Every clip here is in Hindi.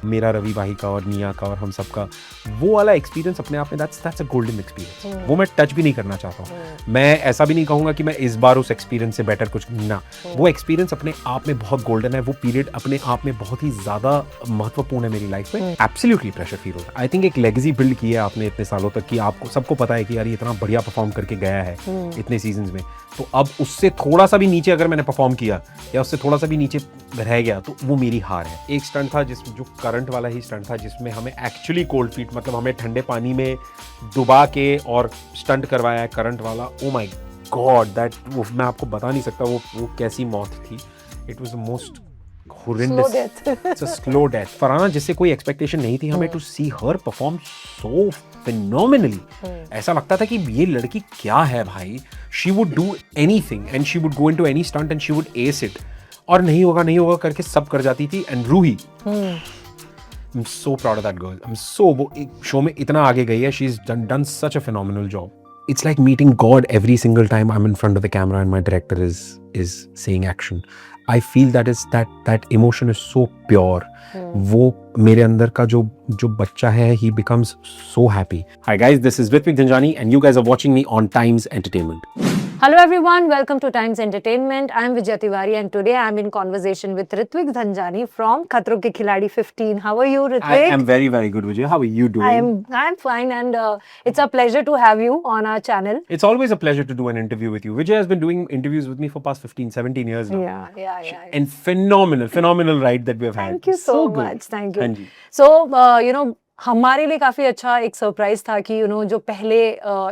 मेरा रवि भाई का और निया का और हम सबका वो वाला एक्सपीरियंस अपने आप में दैट्स अ गोल्डन एक्सपीरियंस। वो मैं टच भी नहीं करना चाहता हूँ। मैं ऐसा भी नहीं कहूँगा कि मैं इस बार उस एक्सपीरियंस से बेटर कुछ ना, वो एक्सपीरियंस अपने आप में बहुत गोल्डन है। वो पीरियड अपने आप में बहुत ही ज़्यादा महत्वपूर्ण है मेरी लाइफ में। एब्सोल्युटली प्रेशर फील होता है। आई थिंक एक लेगेसी बिल्ड की है आपने इतने सालों तक कि आपको सबको पता है कि यार ये इतना बढ़िया परफॉर्म करके गया है इतने सीजन्स में, तो अब उससे थोड़ा सा भी नीचे अगर मैंने परफॉर्म किया या उससे थोड़ा सा भी नीचे रह गया तो वो मेरी हार है। एक स्टंट था जो करंट वाला ही स्टंट था जिसमें हमें एक्चुअली कोल्ड फीट मतलब हमें ठंडे पानी में डुबा के और स्टंट करवाया है करंट वाला। ओ माय गॉड दैट, वो मैं आपको बता नहीं सकता वो कैसी मौत थी। It was the most horrendous, it's a slow death. Farhana जिससे कोई एक्सपेक्टेशन नहीं थी हमें, to see her perform so phenomenally, ऐसा लगता था कि ये लड़की क्या है भाई, she would do anything and she would go into any stunt and she would ace it, और नहीं होगा करके सब कर जाती थी। And Ruhi, I'm so proud of that girl. I'm so, वो शो में इतना आगे गई है, she's done such a phenomenal job. It's like meeting God every single time I'm in front of the camera and my director is saying action. I feel that emotion is so pure. वो मेरे अंदर का जो बच्चा है, he becomes so happy. Hi guys, this is Ritvik Dhanjani and you guys are watching me on Times Entertainment. Hello everyone, welcome to Times Entertainment. I am Vijaya Tiwari and today I am in conversation with Ritvik Dhanjani from Khatron Ke Khiladi 15. How are you, Ritvik? I am very, very good, Vijaya. How are you doing? I am fine and it's a pleasure to have you on our channel. It's always a pleasure to do an interview with you. Vijaya has been doing interviews with me for past 15, 17 years now. Yeah. And phenomenal ride that we've had. Thank you so good. much. Thank you. हाँ जी. So, हमारे लिए काफी अच्छा एक सरप्राइज था कि जो पहले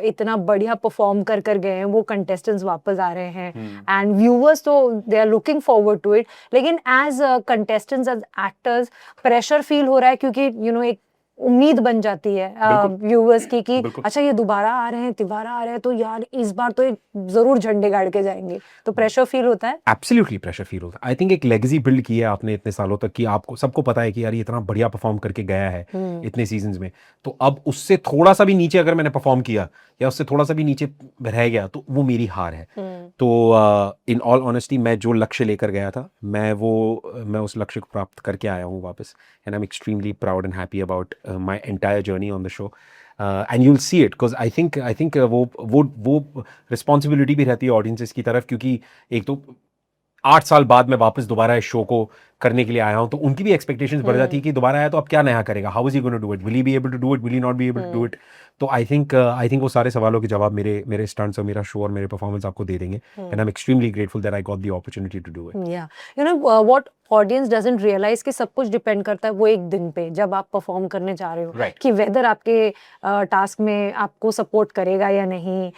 इतना बढ़िया परफॉर्म कर गए हैं वो कंटेस्टेंट्स वापस आ रहे हैं एंड व्यूअर्स तो they are looking forward to it, लेकिन as contestants as actors pressure feel हो रहा है क्योंकि एक उम्मीद बन जाती है व्यूअर्स की कि अच्छा ये दोबारा आ रहे हैं तो यार इस बार तो जरूर झंडे गाड़ के जाएंगे, तो प्रेशर फील होता है। एब्सोल्युटली प्रेशर फील होता है। आई थिंक एक लेगेसी बिल्ड की है आपने इतने सालों तक कि आपको सबको पता है कि यार ये इतना बढ़िया परफॉर्म करके गया है इतने सीजन्स में, तो अब उससे थोड़ा सा भी नीचे अगर मैंने परफॉर्म किया या उससे थोड़ा सा भी नीचे रह गया तो वो मेरी हार है। तो इन ऑल ऑनेस्टी मैं जो लक्ष्य लेकर गया था मैं उस लक्ष्य को प्राप्त करके आया हूँ वापस, and I am extremely proud and happy about my entire journey on the show. And you'll see it because I think वो रिस्पॉन्सिबिलिटी भी रहती है ऑडियंसेस की तरफ, क्योंकि एक तो 8 साल बाद मैं वापस दोबारा इस शो को करने के लिए आया हूं, तो उनकी भी एक्सपेक्टेशंस बढ़ जाती है कि दोबारा आया तो अब क्या नया करेगा, how is he going to do it, will he be able to do it, will he not be able to do it. तो आई थिंक वो सारे सवालों के जवाब मेरे स्टंट्स और मेरा शो और मेरे परफॉर्मेंस आपको दे देंगे, and I am extremely grateful that I got the opportunity to do it. Yeah what audience doesn't realise कि सब कुछ डिपेंड करता है वो एक दिन पे जब आप परफॉर्म करने जा रहे हो, कि वेदर आपके टास्क में आपको सपोर्ट करेगा या नहीं,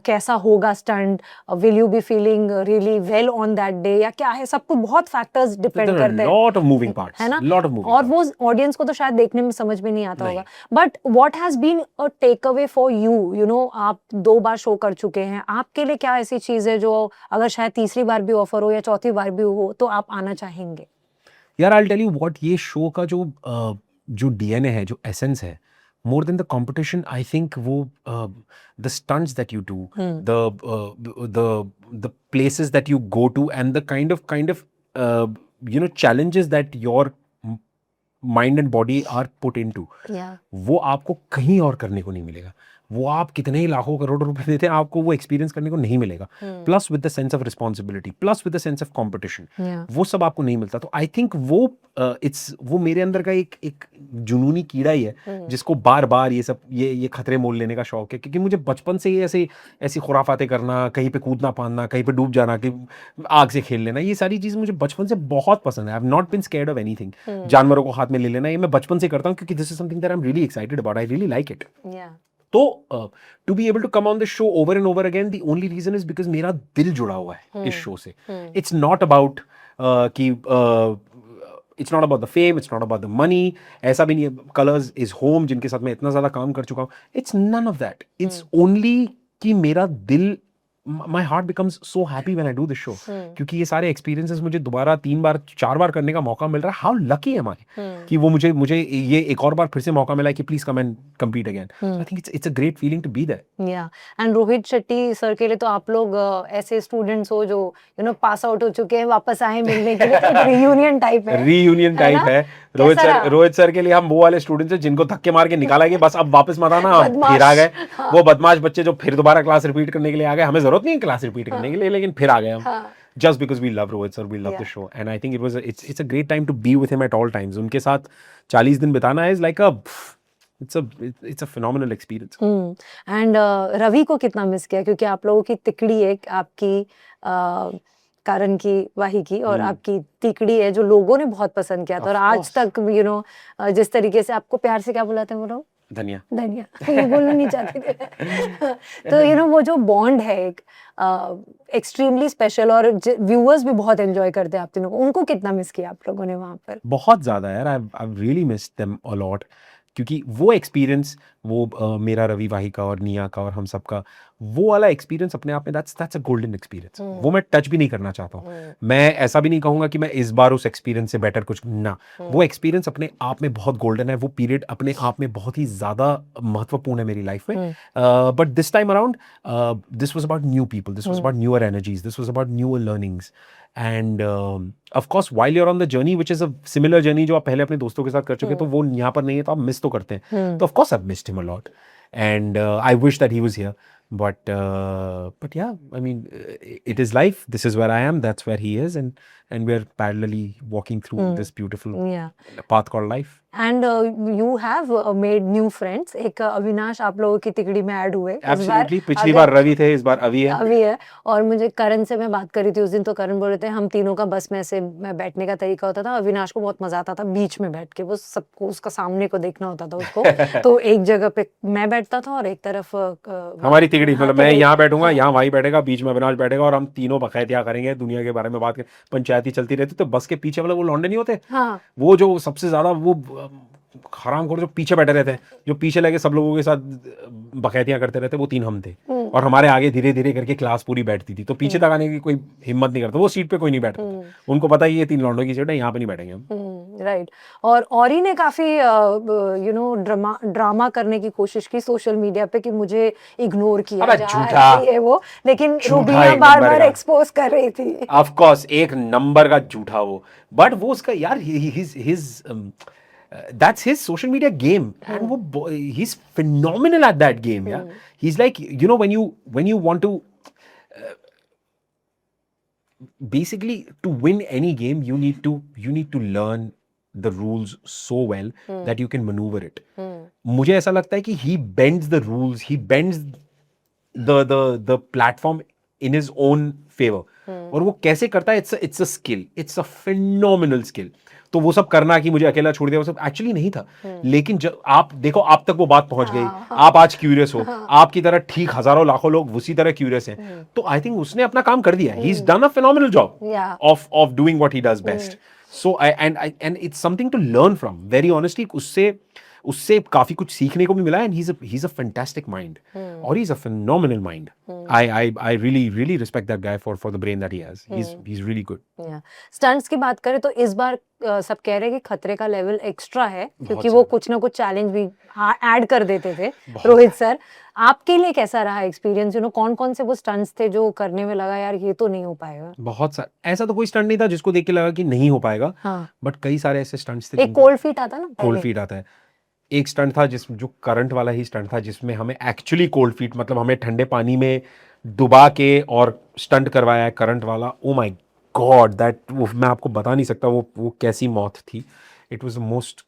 कैसा होगा stunt, will you be feeling really well on that day या क्या है, सब कुछ बहुत फैक्टर्स डिपेंड करते हैं, लॉट ऑफ मूविंग पार्ट्स, है ना, और वो ऑडियंस को तो शायद देखने में समझ में नहीं आता होगा। But what has been a take away for you, आप 2 बार शो कर चुके हैं, आपके लिए क्या ऐसी चीज है जो अगर शायद तीसरी बार भी ऑफर हो या चौथी बार भी हो तो आप आना चाहेंगे? यार I will tell you what, ये शो का जो डीएनए है, जो एसेंस है, more than the competition, I think the stunts that you do, the places that you go to, and the kind of challenges that your mind and body are put into, वो आपको कहीं और करने को नहीं मिलेगा। वो आप कितने ही लाखों करोड़ रुपए देते हैं, आपको वो एक्सपीरियंस करने को नहीं मिलेगा। Plus with the sense of responsibility, plus with the sense of competition, वो सब आपको नहीं मिलता। तो आई थिंक वो मेरे अंदर का एक जुनूनी कीड़ा ही है जिसको बार बार ये खतरे मोल लेने का शौक है, क्योंकि मुझे बचपन से ही ऐसी खुराफातें करना, कहीं पे कूदना फांदना, कहीं पे डूब जाना, कि आग से खेल लेना, ये सारी चीज मुझे बचपन से बहुत पसंद है। I have not been scared of anything. जानवरों को हाथ में ले लेना, ये मैं बचपन से करता हूँ क्योंकि this is something that I am really excited about, I really like it. तो to be able to come on the show over and over again, the only reason is because मेरा दिल जुड़ा हुआ है इस शो से। इट्स नॉट अबाउट कि it's not about the fame, it's not about the money, ऐसा भी नहीं है। कलर्स इज होम जिनके साथ मैं इतना ज्यादा काम कर चुका हूँ, it's none of that. It's only कि मेरा दिल, my heart becomes so happy when I do this show, क्योंकि ये सारे एक्सपीरियंसेस मुझे दोबारा 3 बार 4 बार करने का मौका मिल रहा है। हाउ लकी एम आई कि वो मुझे ये एक और बार फिर से मौका मिला है कि please come and compete again. I think it's a great feeling to be there. Yeah and Rohit Shetty sir के लिए तो आप लोग ऐसे स्टूडेंट्स हो जो पास आउट हो चुके हैं, वापस आए मिलने के लिए, रीयूनियन टाइप है। रीयूनियन टाइप है। कैसा रहा? रोहित सर के लिए हम वो वाले स्टूडेंट्स हैं जिनको धक्के मार के निकाला गया, बस अब वापस मत आना, हम बदमाश। फिर आ गए। हाँ। वो बदमाश बच्चे जो फिर दोबारा क्लास रिपीट करने के लिए आ गए, हमें जरूरत नहीं है क्लास रिपीट करने के लिए, लेकिन फिर आ गए हम। हाँ। Just because we love Rohit sir, we love the Yeah. show, and I think it's a great time to be with him at all times. उनके साथ 40 दिन बिताना is like it's a phenomenal experience. And Ravi को कितना मिस किया, क्योंकि आप लोगों की तिकड़ी एक आपकी करण की वाही की और आपकी तिकड़ी है जो लोगों ने बहुत पसंद किया था, और आज तक जिस तरीके से आपको प्यार से क्या बुलाते हैं वो लोग? धनिया। धनिया। ये बोलना नहीं चाहते थे। तो वो जो बॉन्ड है एक एक्सट्रीमली स्पेशल, और व्यूअर्स भी बहुत एंजॉय करते हैं आप तीनों को। उनको कितना मिस किया आप लोगों ने वहां पर? बहुत ज़्यादा यार, I really miss them a lot, क्योंकि वो एक्सपीरियंस, वो मेरा रवि वाही का और निया का और हम सबका वो वाला एक्सपीरियंस अपने आप में दैट्स अ गोल्डन एक्सपीरियंस। वो मैं टच भी नहीं करना चाहता हूँ। मैं ऐसा भी नहीं कहूँगा कि मैं इस बार उस एक्सपीरियंस से बेटर कुछ ना। वो एक्सपीरियंस अपने आप में बहुत गोल्डन है, वो पीरियड अपने आप में बहुत ही ज़्यादा महत्वपूर्ण है मेरी लाइफ में। But this time around this was about new people, this was about newer energies, this was about newer learnings, and of course while you are on the journey which is a similar journey जो आप पहले अपने दोस्तों के साथ कर चुके, तो वो यहाँ पर नहीं है, तो आप मिस तो करते हैं। तो of course I missed him a lot, and I wish that he was here, but yeah, I mean, it is life. This is where I am, that's where he is, and we're parallelly walking through this beautiful path called life. And you have made new friends. एक अविनाश आप लोगों की तिकड़ी में ऐड हुए इस बार। Absolutely. पिछली बार रवि थे, इस बार अवि है। अभी है। और मुझे करण से मैं बात करी थी उस दिन, तो करण बोल रहे थे हम तीनों का बस में से मैं बैठने का तरीका होता था, अविनाश को बहुत मजा आता था बीच में बैठ के, वो सबको उसका सामने को देखना होता था उसको। तो एक जगह पे मैं बैठता था और एक तरफ हमारी तिकड़ी, मतलब मैं यहाँ बैठूंगा, यहाँ भाई बैठेगा, बीच में अविनाश बैठेगा, और हम तीनों बखैतिया करेंगे, दुनिया के बारे में बात करें, पंचायती चलती रहती। तो बस के पीछे वाले वो लौंडे नहीं होते, वो जो सबसे ज्यादा वो हरामखोर जो पीछे बैठे रहते हैं, जो पीछे लगे सब लोगों के साथ बकैतियां करते रहते, वो तीन हम थे। और हमारे आगे धीरे धीरे करके क्लास पूरी बैठती थी, तो पीछे तक आने की कोई हिम्मत नहीं करता, वो सीट पे कोई नहीं बैठता। उनको पता ही ये तीन लौंडों की सीट है, यहाँ पे नहीं बैठेंगे हम। राइट। और औरी ने काफी ड्रामा करने की कोशिश की सोशल मीडिया पे कि मुझे इग्नोर किया जा रहा है वो, लेकिन रूबिया बार बार एक्सपोज कर रही थी। ऑफ कोर्स एक नंबर का झूठा वो, बट वो उसका यार his that's his social media game, and he's phenomenal at that game. Yeah, he's like, when you want to basically to win any game, you need to learn the rules so well that you can maneuver it. मुझे ऐसा लगता है कि he bends the rules, he bends the platform in his own favor. और वो कैसे करता है, it's a skill, it's a phenomenal skill. तो वो सब करना कि मुझे अकेला छोड़ दिया, वो सब एक्चुअली नहीं था। लेकिन जब आप देखो, आप तक वो बात पहुंच गई, आप आज क्यूरियस हो, आपकी तरह ठीक हजारों लाखों लोग उसी तरह क्यूरियस हैं, तो आई थिंक उसने अपना काम कर दिया। He is done a phenomenal job of doing what he does best. So and it's something to learn from, very honestly. उससे काफी कुछ सीखने को भी मिला, and he is a fantastic mind, और he is a phenomenal mind. I really respect that guy for the brain that he has. He's really good. Stunts की बात करें तो इस बार सब कह रहे हैं कि खतरे का लेवल एक्स्ट्रा है, क्योंकि वो कुछ ना कुछ चैलेंज भी ऐड कर देते थे रोहित सर। आपके लिए कैसा रहा एक्सपीरियंस? कौन कौन से वो स्टंट्स थे जो करने में लगा यार ये तो नहीं हो पाएगा? बहुत सारा, ऐसा तो कोई स्टंट नहीं था जिसको देख के लगा कि नहीं हो पाएगा, बट कई सारे ऐसे स्टंट्स थे। एक कोल्ड फीट आता ना, कोल्ड फीट आता है। एक स्टंट था जो करंट वाला ही स्टंट था, जिसमें हमें एक्चुअली कोल्ड फीट, मतलब हमें ठंडे पानी में डुबा के और स्टंट करवाया है, करंट वाला। ओ माय गॉड, दैट वो मैं आपको बता नहीं सकता वो कैसी मौत थी। It was the most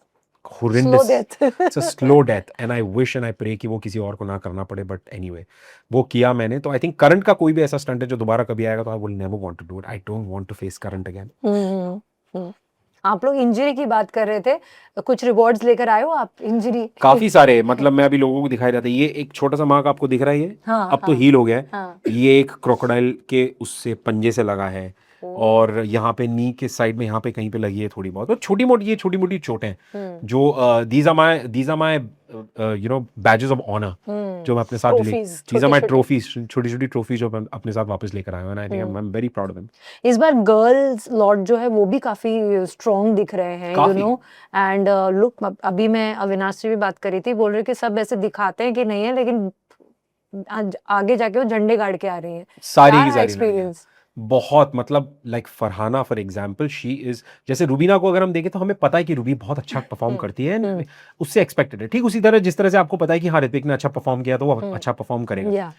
horrendous, it's a slow death, and I wish and I pray कि वो किसी और को ना करना पड़े, but anyway वो किया मैंने। तो I think करंट का कोई भी ऐसा स्टंट है जो दोबारा कभी आएगा, तो I will never want to do it. I don't want to face current again. आप लोग इंजरी की बात कर रहे थे, कुछ रिवॉर्ड्स लेकर आए हो आप? इंजरी काफी सारे, मतलब मैं अभी लोगों को दिखाई रहता है। ये एक छोटा सा मार्क आपको दिख रहा है, ये अब तो हील हो गया है। ये एक क्रोकोडाइल के उससे पंजे से लगा है, और यहाँ पे नी के साइड में यहाँ पे कहीं पे लगी है थोड़ी बहुत, तो छोटी मोटी चोटें, जो these are my badges of honour जो मैं अपने साथ दीज आर माय ट्रॉफीज, छोटी ट्रॉफीज जो मैं अपने साथ वापस लेकर आया हूं, and I think I am very proud of them. इस बार गर्ल्स लॉट जो है वो भी काफी स्ट्रॉन्ग दिख रहे हैं, एंड लुक, अभी मैं अविनाश से भी बात करी थी, बोल रहे कि सब ऐसे दिखाते हैं कि नहीं है, लेकिन आगे जाके वो झंडे गाड़ के आ रही है। सारी की सारी एक्सपीरियंस बहुत मतलब like Farhana for example she is, जैसे रूबीना को अगर हम देखें तो हमें पता है कि रूबी बहुत अच्छा परफॉर्म करती है and उससे एक्सपेक्टेड है, ठीक उसी तरह जिस तरह से आपको पता है कि हाँ ऋत्विक ने अच्छा परफॉर्म किया तो वो अच्छा परफॉर्म करेगा, yeah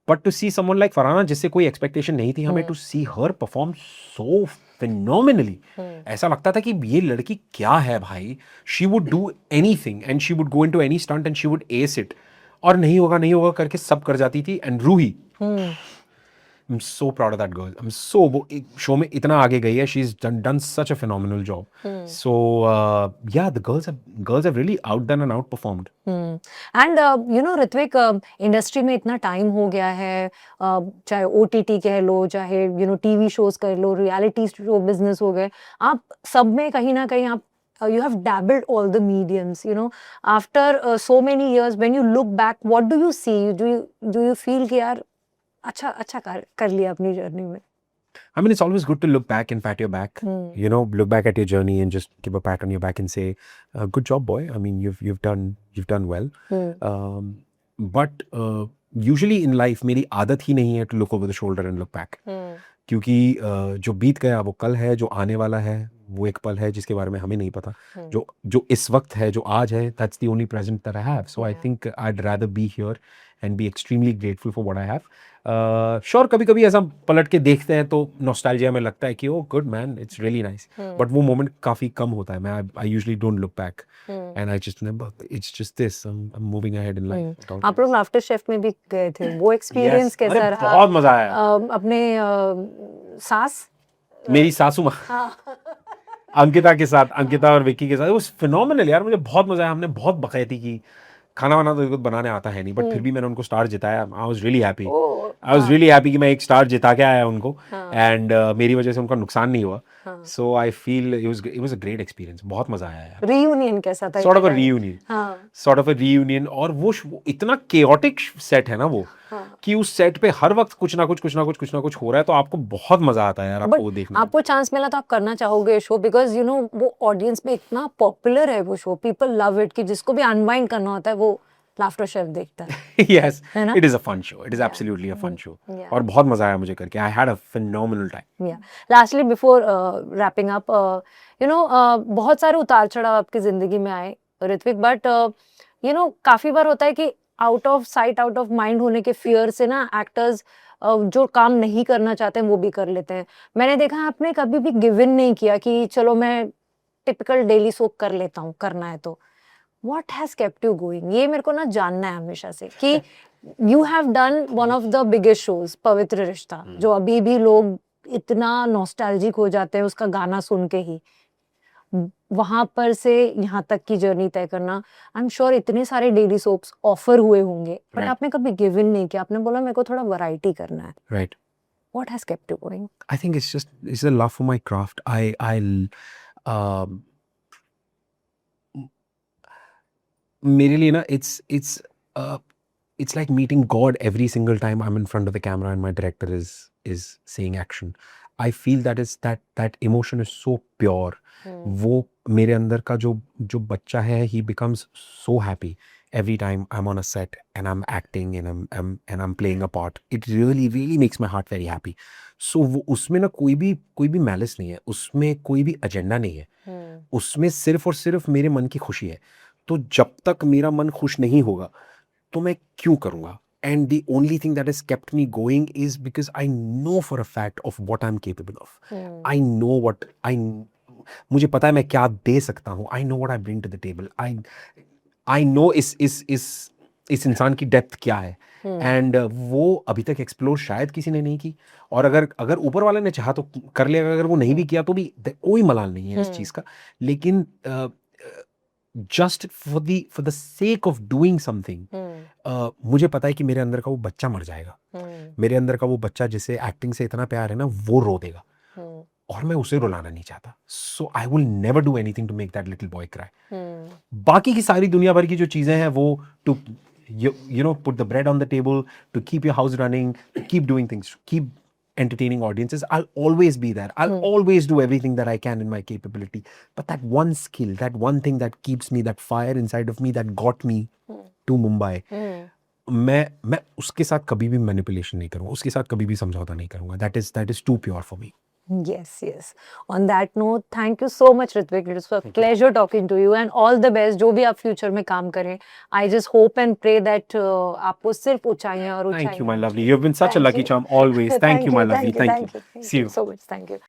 but to see someone like Farhana जिससे कोई एक्सपेक्टेशन नहीं थी हमें, to see her perform so phenomenally, ऐसा लगता था कि ये लड़की क्या है भाई, she would do anything and she would go into any stunt and she would ace it, और नहीं होगा करके सब कर जाती थी। And Ruhi, I'm so proud of that girl. I'm so वो शो में इतना आगे गई है, she's done such a phenomenal job. So yeah, the girls have really outdone and outperformed. And you know Hrithik, industry में इतना टाइम हो गया है, चाहे ओटीटी कह लो, चाहे यू नो टीवी शोज कर लो, रियलिटी शो बिजनेस हो गए, आप सब में कहीं ना कहीं आप you have dabbled all the mediums, you know, after so many years when you look back, what do you see? Do you feel कि यार अच्छा कर लिया अपनी जर्नी में? I mean, it's always good to look back and pat your back. You know, look back at your journey and just give a pat on your back and say, "Good job, boy. I mean, you've done well." But usually in life, मेरी आदत ही नहीं है to look over the shoulder and look back. क्योंकि जो बीत गया वो कल है, जो आने वाला है वो एक पल है जिसके बारे में हमें नहीं पता। जो इस वक्त है, जो आज है, that's the only present that I have. So I think I'd rather be here and be extremely grateful for what I have. Sure, कभी कभी ऐसा पलट के देखते हैं तो नॉस्टैल्जिया में लगता है कि oh good man, it's really nice, but वो मोमेंट काफी कम होता है। मैं I usually don't look back and I just remember it's just this, I am moving ahead in life. आप लोग लाफ्टर शेफ में भी गए थे, वो एक्सपीरियंस कैसा रहा? बहुत मजा आया। अपने सास, मेरी सासू माँ अंकिता के साथ, अंकिता और विक्की के साथ, वो फिनोमिनल यार, मुझे बहुत मजा आया। हमने बहुत बकैती की, खाना वाना तो कुछ बनाने आता है नहीं, बट फिर भी मैंने उनको स्टार जिताया। आई वाज रियली हैप्पी, कि मैं एक स्टार जिता के आया उनको, एंड मेरी वजह से उनका नुकसान नहीं हुआ। So I feel it was a great experience, बहुत मजा आया यार। रीयूनियन कैसा था? सॉर्ट ऑफ अ रीयूनियन, और वो इतना केओटिक सेट है ना वो, कि उस सेट पे हर वक्त कुछ ना कुछ हो रहा है, तो आपको बहुत मजा आता है यार आपको वो देखने में। आपको चांस मिला तो आप करना चाहोगे शो? बिकॉज यू नो वो ऑडियंस में इतना पॉपुलर है वो शो, पीपल लव इट, कि जिसको भी अनवाइंड करना होता है वो लाफ्टर शेफ देखता है। Yes, it is a fun show. It is absolutely a fun show. और बहुत मजा आया मुझे करके। I had a phenomenal time. Yeah. Lastly, before wrapping up, you know, बहुत सारे उतार चढ़ाव आपकी जिंदगी में आए ऋत्विक, बट यू नो काफी बार होता है कि out of sight out of mind होने के फियर से ना एक्टर्स जो काम नहीं करना चाहते हैं वो भी कर लेते हैं। मैंने देखा है आपने कभी भी गिव इन नहीं किया कि चलो मैं टिपिकल डेली सोप कर लेता हूँ, करना है तो। What has kept you going? ये मेरे को ना जानना है हमेशा से कि you have done one of the biggest shows, पवित्र रिश्ता, जो अभी भी लोग इतना नॉस्टैल्जिक हो जाते हैं उसका गाना सुन के ही। वहां पर से यहाँ तक की जर्नी तय करना, आई एम श्योर इतने सारे डेली सोप्स ऑफर हुए होंगे, बट आपने कभी गिव इन नहीं किया, आपने बोला मेरे को थोड़ा वैरायटी करना है। Right. What has kept you going? I think it's a love for my craft. मेरे लिए ना it's like meeting God every single time I'm in front of the camera and my director is saying action. I feel that emotion is so pure. वो मेरे अंदर का जो बच्चा है, he becomes so happy every time I'm on a set and I'm acting and I'm playing a part. It really makes my heart very happy. So वो उसमें ना कोई भी मैलिस नहीं है, उसमें कोई भी एजेंडा नहीं है, उसमें सिर्फ और सिर्फ मेरे मन की खुशी है। तो जब तक मेरा मन खुश नहीं होगा तो मैं क्यों करूंगा? And the only thing that has kept me going is because I know for a fact of what I'm capable of. I know मुझे पता है मैं क्या दे सकता हूँ। I know what I bring to the table. I know इस इंसान की डेप्थ क्या है, एंड वो अभी तक एक्सप्लोर शायद किसी ने नहीं की, और अगर ऊपर वाले ने चाहा तो कर लेगा, अगर वो नहीं भी किया तो भी कोई मलाल नहीं है इस चीज का। लेकिन just for the sake of doing something, मुझे पता है कि मेरे अंदर का वो बच्चा मर जाएगा, मेरे अंदर का वो बच्चा जिसे एक्टिंग से इतना प्यार है ना, वो रो देगा, और मैं उसे रुलाना नहीं चाहता। So I will never do anything to make that little boy cry. बाकी की सारी दुनिया भर की जो चीजें हैं वो to you know put the bread on the table, to keep your house running, to keep doing things, to keep entertaining audiences, I'll always be there. I'll always do everything that I can in my capability. But that one skill, that one thing that keeps me, that fire inside of me that got me to Mumbai, मैं उसके साथ कभी भी मैनिपुलेशन नहीं करूंगा, उसके साथ कभी भी समझौता नहीं करूंगा. That is too pure for me. Yes, yes. On that note, thank you so much, Ritvik. It was a Thank you. pleasure talking to you and all the best. जो भी आप फ्यूचर में काम करें, I just hope and pray that आपको सिर्फ ऊंचाइयां और Thank you, my ऊंचाइयां. lovely. You've been such a Thank lucky you. charm always. Thank you, my lovely. Thank you. Thank See you you. so much. Thank you.